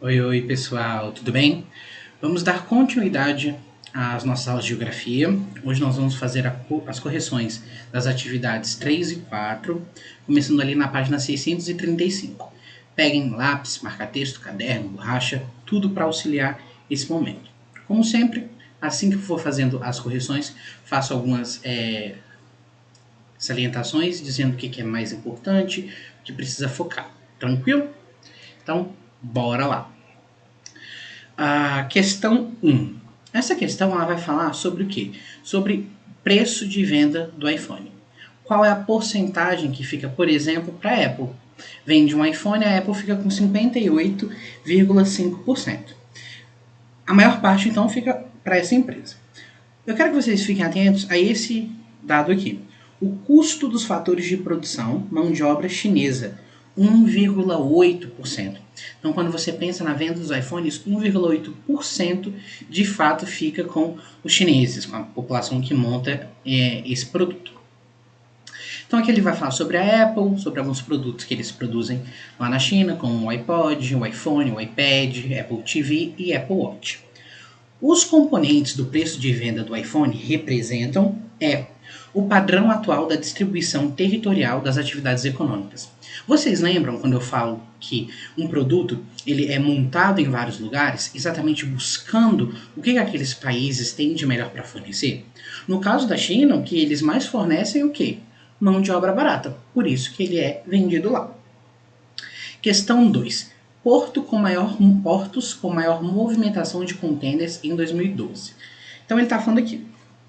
Oi, oi pessoal, tudo bem? Vamos dar continuidade às nossas aulas de geografia. Hoje nós vamos fazer as correções das atividades 3 e 4, começando ali na página 635. Peguem lápis, marca-texto, caderno, borracha, tudo para auxiliar esse momento. Como sempre, assim que for fazendo as correções, faço algumas salientações dizendo o que é mais importante, o que precisa focar. Tranquilo? Então, bora lá! A questão 1. Essa questão ela vai falar sobre o quê? Sobre preço de venda do iPhone. Qual é a porcentagem que fica, por exemplo, para a Apple? Vende um iPhone, a Apple fica com 58,5%. A maior parte, então, fica para essa empresa. Eu quero que vocês fiquem atentos a esse dado aqui. O custo dos fatores de produção, mão de obra chinesa, 1,8%. Então, quando você pensa na venda dos iPhones, 1,8% de fato fica com os chineses, com a população que monta esse produto. Então, aqui ele vai falar sobre a Apple, sobre alguns produtos que eles produzem lá na China, como o iPod, o iPhone, o iPad, Apple TV e Apple Watch. Os componentes do preço de venda do iPhone representam o padrão atual da distribuição territorial das atividades econômicas. Vocês lembram quando eu falo que um produto ele é montado em vários lugares, exatamente buscando o que aqueles países têm de melhor para fornecer? No caso da China, o que eles mais fornecem é o quê? Mão de obra barata. Por isso que ele é vendido lá. Questão 2. Portos com maior movimentação de contêineres em 2012. Então ele está falando aqui.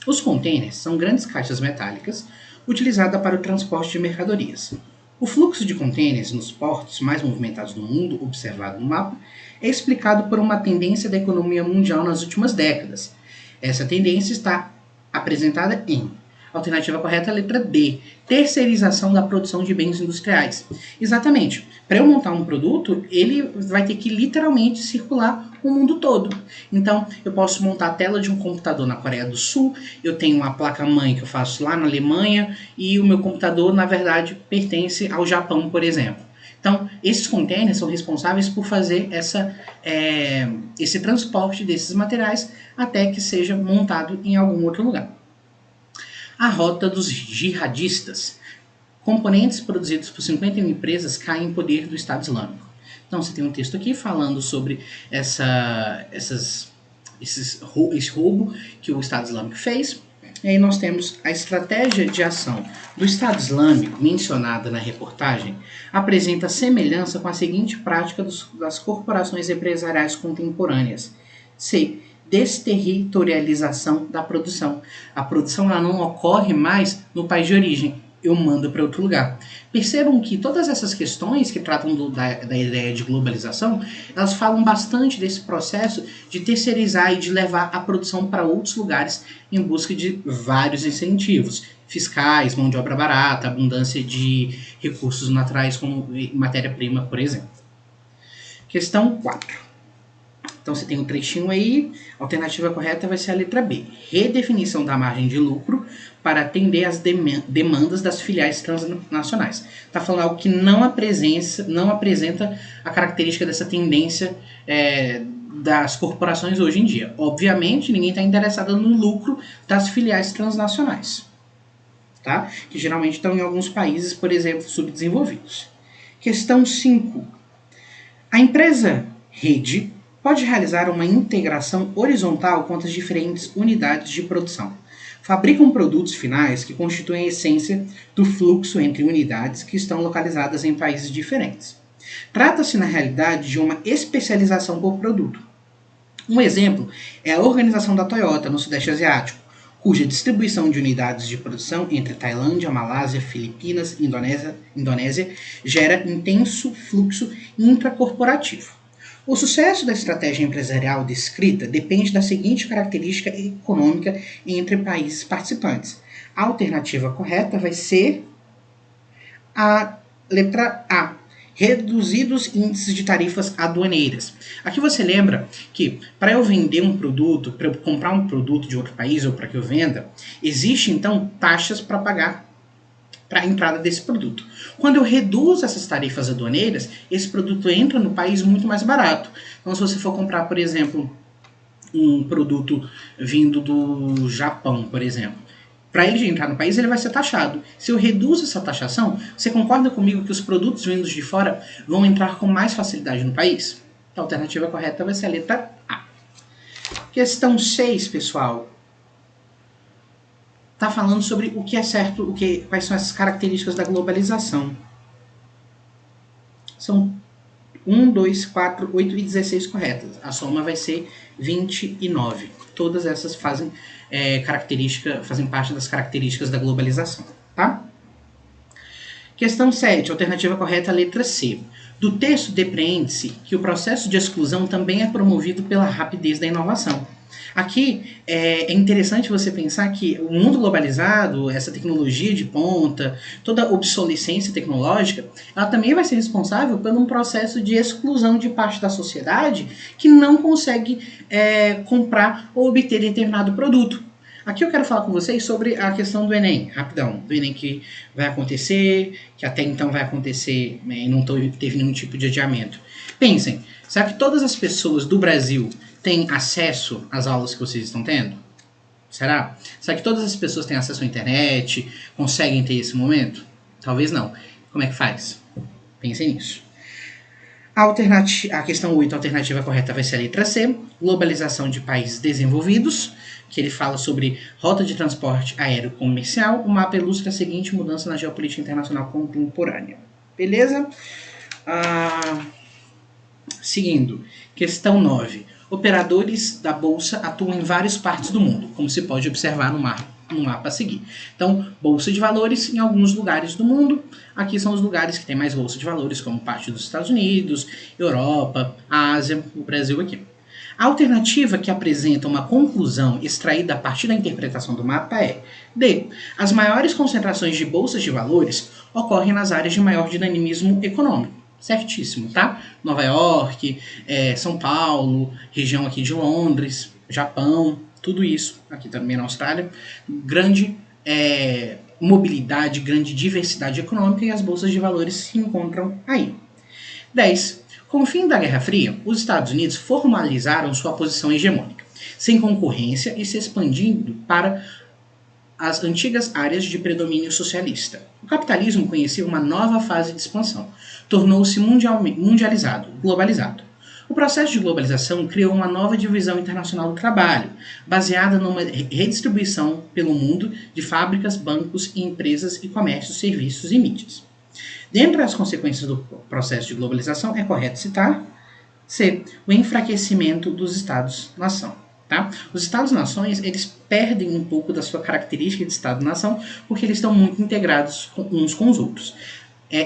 Os contêineres são grandes caixas metálicas utilizadas para o transporte de mercadorias. O fluxo de contêineres nos portos mais movimentados do mundo, observado no mapa, é explicado por uma tendência da economia mundial nas últimas décadas. Essa tendência está apresentada em alternativa correta, a letra D. Terceirização da produção de bens industriais. Exatamente. Para eu montar um produto, ele vai ter que literalmente circular o mundo todo. Então, eu posso montar a tela de um computador na Coreia do Sul, eu tenho uma placa-mãe que eu faço lá na Alemanha, e o meu computador, na verdade, pertence ao Japão, por exemplo. Então, esses containers são responsáveis por fazer esse transporte desses materiais até que seja montado em algum outro lugar. A rota dos jihadistas. Componentes produzidos por 51 empresas caem em poder do Estado Islâmico. Então você tem um texto aqui falando sobre esse roubo que o Estado Islâmico fez. E aí nós temos a estratégia de ação do Estado Islâmico, mencionada na reportagem, apresenta semelhança com a seguinte prática das corporações empresariais contemporâneas. C. Desterritorialização da produção. A produção ela não ocorre mais no país de origem, eu mando para outro lugar. Percebam que todas essas questões que tratam da ideia de globalização, elas falam bastante desse processo de terceirizar e de levar a produção para outros lugares em busca de vários incentivos fiscais, mão de obra barata, abundância de recursos naturais como matéria-prima, por exemplo. Questão 4. Então você tem um trechinho aí, a alternativa correta vai ser a letra B. Redefinição da margem de lucro para atender às demandas das filiais transnacionais. Está falando algo que não apresenta a característica dessa tendência das corporações hoje em dia. Obviamente, ninguém está interessado no lucro das filiais transnacionais, tá? Que geralmente estão em alguns países, por exemplo, subdesenvolvidos. Questão 5. A empresa Rede pode realizar uma integração horizontal com as diferentes unidades de produção. Fabricam produtos finais que constituem a essência do fluxo entre unidades que estão localizadas em países diferentes. Trata-se, na realidade, de uma especialização por produto. Um exemplo é a organização da Toyota no Sudeste Asiático, cuja distribuição de unidades de produção entre Tailândia, Malásia, Filipinas e Indonésia gera intenso fluxo intracorporativo. O sucesso da estratégia empresarial descrita depende da seguinte característica econômica entre países participantes. A alternativa correta vai ser a letra A. Reduzidos índices de tarifas aduaneiras. Aqui você lembra que para eu vender um produto, para eu comprar um produto de outro país ou para que eu venda, existe então taxas para pagar para a entrada desse produto. Quando eu reduzo essas tarifas aduaneiras, esse produto entra no país muito mais barato. Então, se você for comprar, por exemplo, um produto vindo do Japão, por exemplo, para ele entrar no país, ele vai ser taxado. Se eu reduzo essa taxação, você concorda comigo que os produtos vindos de fora vão entrar com mais facilidade no país? A alternativa correta vai ser a letra A. Questão 6, pessoal. Está falando sobre o que é certo, quais são as características da globalização. São 1, 2, 4, 8 e 16 corretas. A soma vai ser 29. Todas essas fazem parte das características da globalização, tá? Questão 7, alternativa correta, letra C. Do texto depreende-se que o processo de exclusão também é promovido pela rapidez da inovação. Aqui é interessante você pensar que o mundo globalizado, essa tecnologia de ponta, toda obsolescência tecnológica, ela também vai ser responsável por um processo de exclusão de parte da sociedade que não consegue comprar ou obter determinado produto. Aqui eu quero falar com vocês sobre a questão do Enem, rapidão, do Enem que vai acontecer, que até então vai acontecer e não teve nenhum tipo de adiamento. Pensem, será que todas as pessoas do Brasil têm acesso às aulas que vocês estão tendo? Será? Será que todas as pessoas têm acesso à internet, conseguem ter esse momento? Talvez não. Como é que faz? Pensem nisso. A questão 8, a alternativa correta vai ser a letra C, globalização de países desenvolvidos, que ele fala sobre rota de transporte aéreo comercial. O mapa ilustra a seguinte mudança na geopolítica internacional contemporânea. Beleza? Seguindo, questão 9. Operadores da bolsa atuam em várias partes do mundo, como se pode observar no mapa a seguir. Então, bolsa de valores em alguns lugares do mundo. Aqui são os lugares que tem mais bolsa de valores, como parte dos Estados Unidos, Europa, Ásia, o Brasil aqui. A alternativa que apresenta uma conclusão extraída a partir da interpretação do mapa é D. As maiores concentrações de bolsas de valores ocorrem nas áreas de maior dinamismo econômico. Certíssimo, tá? Nova York, São Paulo, região aqui de Londres, Japão, tudo isso, aqui também na Austrália. Grande mobilidade, grande diversidade econômica e as bolsas de valores se encontram aí. 10. Com o fim da Guerra Fria, os Estados Unidos formalizaram sua posição hegemônica, sem concorrência e se expandindo para as antigas áreas de predomínio socialista. O capitalismo conhecia uma nova fase de expansão, tornou-se mundializado, globalizado. O processo de globalização criou uma nova divisão internacional do trabalho, baseada numa redistribuição pelo mundo de fábricas, bancos, empresas e comércios, serviços e mídias. Dentre as consequências do processo de globalização, é correto citar C. O enfraquecimento dos Estados-nação. Tá? Os Estados-nações, eles perdem um pouco da sua característica de Estado-nação porque eles estão muito integrados uns com os outros.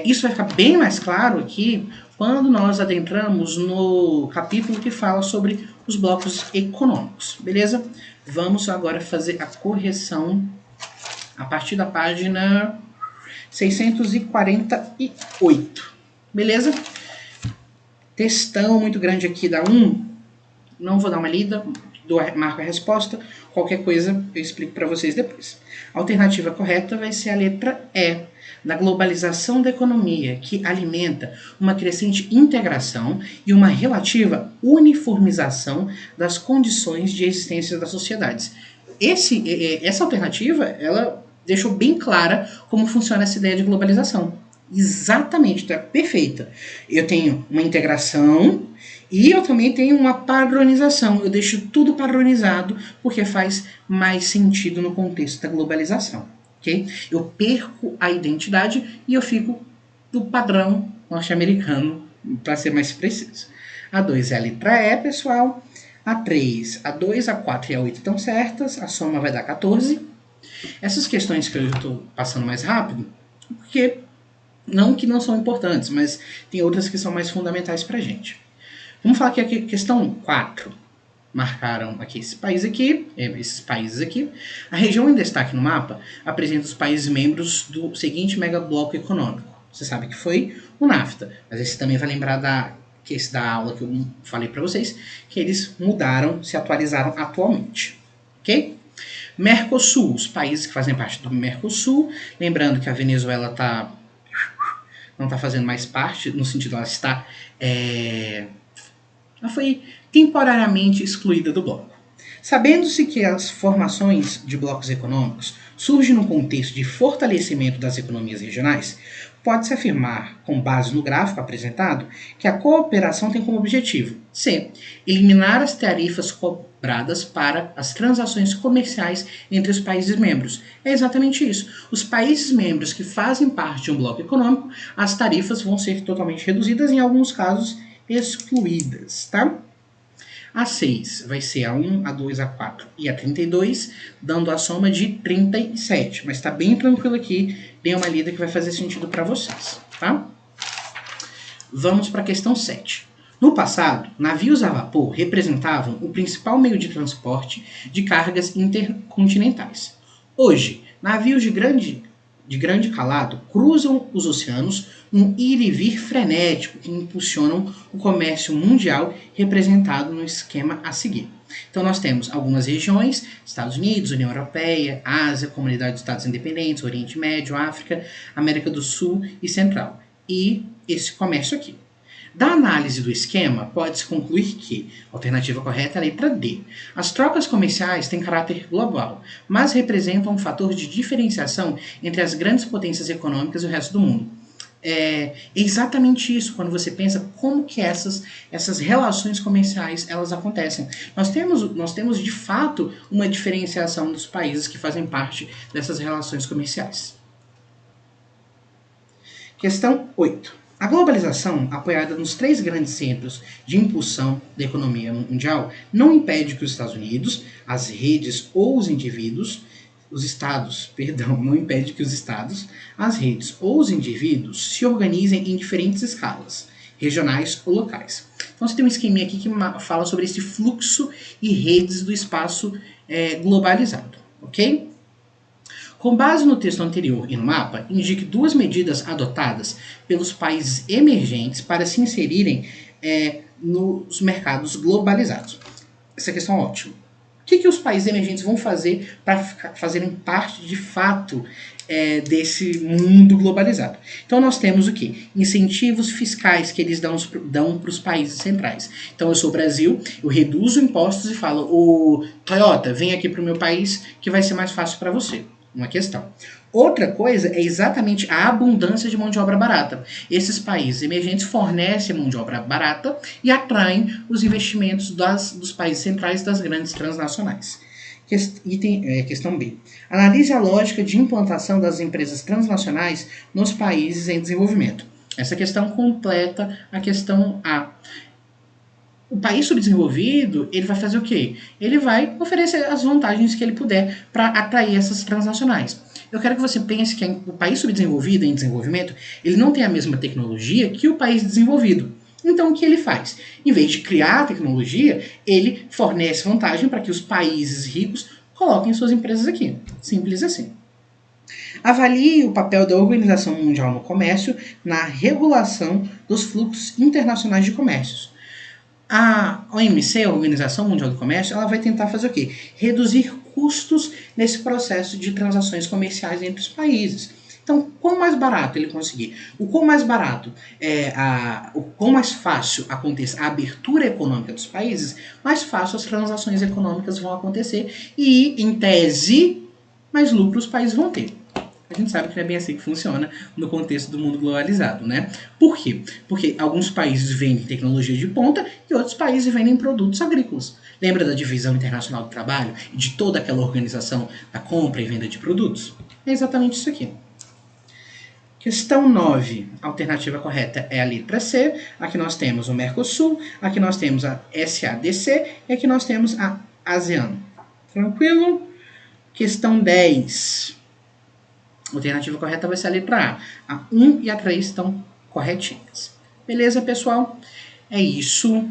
Isso vai ficar bem mais claro aqui quando nós adentramos no capítulo que fala sobre os blocos econômicos, beleza? Vamos agora fazer a correção a partir da página 648, beleza? Textão muito grande aqui da 1, não vou dar uma lida, marco a resposta, qualquer coisa eu explico para vocês depois. A alternativa correta vai ser a letra E, da globalização da economia, que alimenta uma crescente integração e uma relativa uniformização das condições de existência das sociedades. Essa alternativa, ela deixou bem clara como funciona essa ideia de globalização. Exatamente, tá perfeita. Eu tenho uma integração e eu também tenho uma padronização. Eu deixo tudo padronizado porque faz mais sentido no contexto da globalização. Okay? Eu perco a identidade e eu fico do padrão norte-americano, para ser mais preciso. A 2 é a letra E, pessoal. A 3, a 2, a 4 e a 8 estão certas. A soma vai dar 14. Essas questões que eu estou passando mais rápido, porque não que não são importantes, mas tem outras que são mais fundamentais para a gente. Vamos falar aqui a questão 4. Marcaram aqui esses países aqui. A região em destaque no mapa apresenta os países membros do seguinte megabloco econômico. Você sabe que foi o NAFTA, mas você também vai lembrar da aula que eu falei para vocês, que eles mudaram, se atualizaram atualmente. Ok? Mercosul, os países que fazem parte do Mercosul. Lembrando que a Venezuela não está fazendo mais parte, no sentido ela está... ela foi temporariamente excluída do bloco. Sabendo-se que as formações de blocos econômicos surgem no contexto de fortalecimento das economias regionais, pode-se afirmar, com base no gráfico apresentado, que a cooperação tem como objetivo c. eliminar as tarifas cobradas para as transações comerciais entre os países membros. É exatamente isso. Os países membros que fazem parte de um bloco econômico, as tarifas vão ser totalmente reduzidas, em alguns casos excluídas, tá? A 6 vai ser a 1, a 2, a 4 e a 32, dando a soma de 37. Mas está bem tranquilo aqui, dê uma lida que vai fazer sentido para vocês, tá? Vamos para a questão 7. No passado, navios a vapor representavam o principal meio de transporte de cargas intercontinentais. Hoje, navios de grande calado cruzam os oceanos num ir e vir frenético que impulsionam o comércio mundial representado no esquema a seguir. Então nós temos algumas regiões, Estados Unidos, União Europeia, Ásia, Comunidade de Estados Independentes, Oriente Médio, África, América do Sul e Central. E esse comércio aqui. Da análise do esquema, pode-se concluir que a alternativa correta é a letra D. As trocas comerciais têm caráter global, mas representam um fator de diferenciação entre as grandes potências econômicas e o resto do mundo. É exatamente isso quando você pensa como que essas relações comerciais elas acontecem. Nós temos de fato uma diferenciação dos países que fazem parte dessas relações comerciais. Questão 8. A globalização, apoiada nos 3 grandes centros de impulsão da economia mundial, não impede que os Estados Unidos, as redes ou os indivíduos, não impede que os estados, as redes ou os indivíduos se organizem em diferentes escalas, regionais ou locais. Então você tem um esqueminha aqui que fala sobre esse fluxo e redes do espaço globalizado, ok? Com base no texto anterior e no mapa, indique 2 medidas adotadas pelos países emergentes para se inserirem nos mercados globalizados. Essa questão é ótima. O que os países emergentes vão fazer para fazerem parte, de fato, desse mundo globalizado? Então nós temos o quê? Incentivos fiscais que eles dão para os países centrais. Então eu sou o Brasil, eu reduzo impostos e falo, ô Toyota, vem aqui para o meu país que vai ser mais fácil para você. Uma questão. Outra coisa é exatamente a abundância de mão de obra barata. Esses países emergentes fornecem mão de obra barata e atraem os investimentos dos países centrais das grandes transnacionais. Questão B. Analise a lógica de implantação das empresas transnacionais nos países em desenvolvimento. Essa questão completa a questão A. O país subdesenvolvido, ele vai fazer o quê? Ele vai oferecer as vantagens que ele puder para atrair essas transnacionais. Eu quero que você pense que o país subdesenvolvido, em desenvolvimento, ele não tem a mesma tecnologia que o país desenvolvido. Então, o que ele faz? Em vez de criar tecnologia, ele fornece vantagem para que os países ricos coloquem suas empresas aqui. Simples assim. Avalie o papel da Organização Mundial no Comércio na regulação dos fluxos internacionais de comércios. A OMC, a Organização Mundial do Comércio, ela vai tentar fazer o quê? Reduzir custos nesse processo de transações comerciais entre os países. Então, quanto mais barato ele conseguir, o quão mais barato, o quão mais fácil aconteça a abertura econômica dos países, mais fácil as transações econômicas vão acontecer e, em tese, mais lucro os países vão ter. A gente sabe que não é bem assim que funciona no contexto do mundo globalizado, né? Por quê? Porque alguns países vendem tecnologia de ponta e outros países vendem produtos agrícolas. Lembra da Divisão Internacional do Trabalho e de toda aquela organização da compra e venda de produtos? É exatamente isso aqui. Questão 9. A alternativa correta é a letra C. Aqui nós temos o Mercosul, aqui nós temos a SADC e aqui nós temos a ASEAN. Tranquilo? Questão 10. A alternativa correta vai ser a letra A. A 1 e a 3 estão corretinhas. Beleza, pessoal? É isso.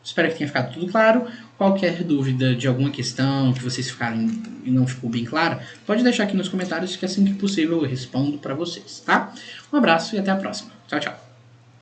Espero que tenha ficado tudo claro. Qualquer dúvida de alguma questão que vocês ficaram e não ficou bem clara, pode deixar aqui nos comentários que assim que possível eu respondo para vocês, tá? Um abraço e até a próxima. Tchau, tchau.